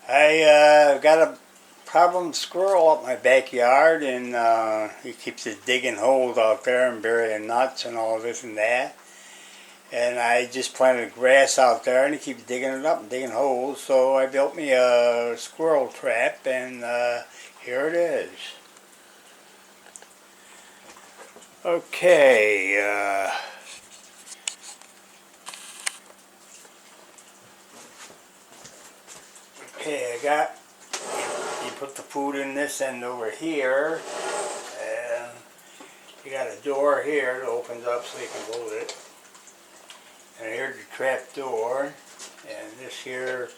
I got a problem squirrel up my backyard, and he keeps digging holes out there and burying nuts and all this and that. And I just planted grass out there, and he keeps digging it up and digging holes. So I built me a squirrel trap, and here it is. Okay. Okay, you put the food in this end over here, and you got a door here that opens up so you can load it. And here's the trap door, and this here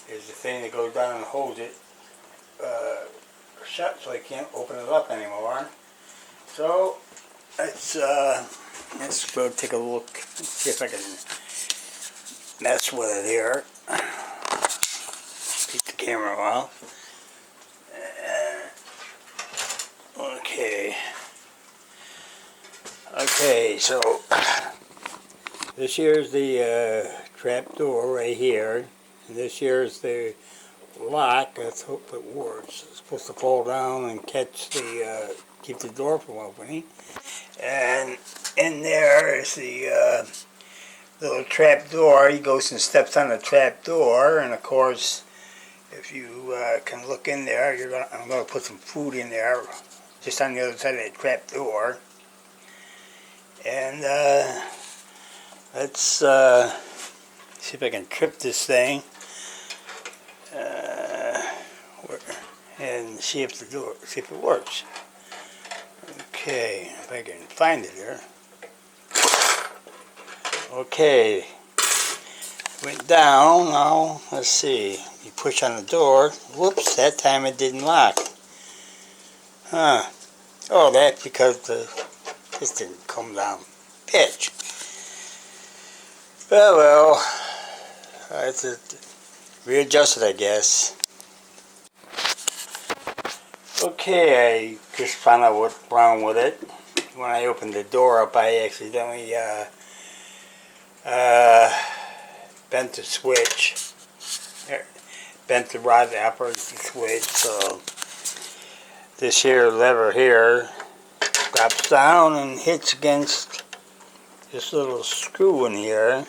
is the thing that goes down and holds it shut so you can't open it up anymore. So let's go take a look and see if I can mess with it here. Keep the camera off. Okay, so this here's the trap door right here, and this here's the lock. Let's hope it works. It's supposed to fall down and catch the keep the door from opening. And in there is the little trap door. He goes and steps on the trap door, and of course, if you can look in there, I'm gonna put some food in there, just on the other side of the trap door. And let's see if I can trip this thing and see if it works. Okay, if I can find it here. Okay, went down. Now let's see. You push on the door. Whoops! That time it didn't lock. Huh? Oh, that's because this didn't come down pitch. Well, I have to readjust it, I guess. Okay, I just found out what's wrong with it. When I opened the door up, I accidentally bent the switch. Bent the rod that operates the switch. So this here lever here drops down and hits against this little screw in here,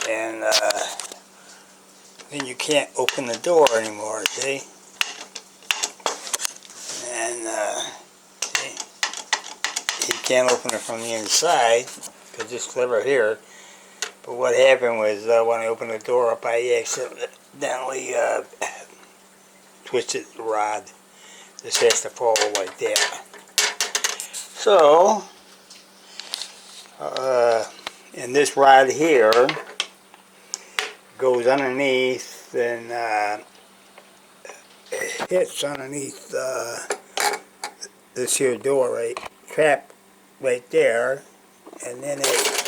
and then you can't open the door anymore, see? And see? You can't open it from the inside because this lever here. But what happened was when I opened the door up, I accidentally twisted the rod. This has to fall like that. So, and this rod here goes underneath and hits underneath this here door trap right there, and then it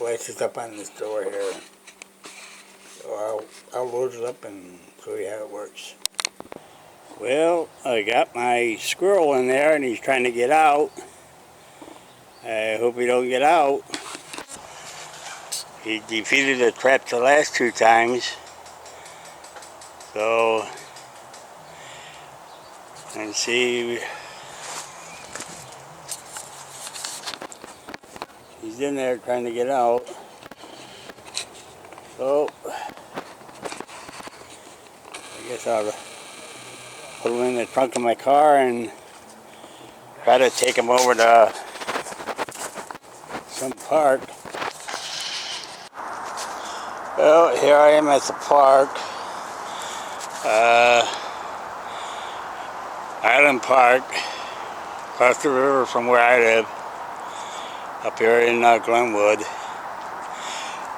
latches up on this door here. So I'll load it up and show you how it works. Well, I got my squirrel in there and he's trying to get out. I hope he don't get out. He defeated the trap the last 2 times. So, let's see. He's in there trying to get out. So, I guess I'll put him in the trunk of my car and try to take him over to some park. Well, here I am at the park. Island Park, across the river from where I live, up here in Glenwood.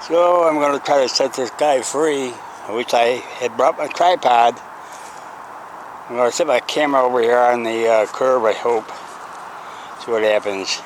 So I'm going to try to set this guy free. I wish I had brought my tripod. I'm going to set my camera over here on the curb, I hope. See what happens.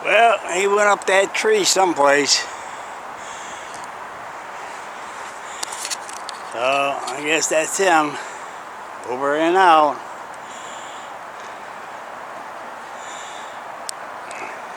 Well, he went up that tree someplace. So I guess that's him. Over and out.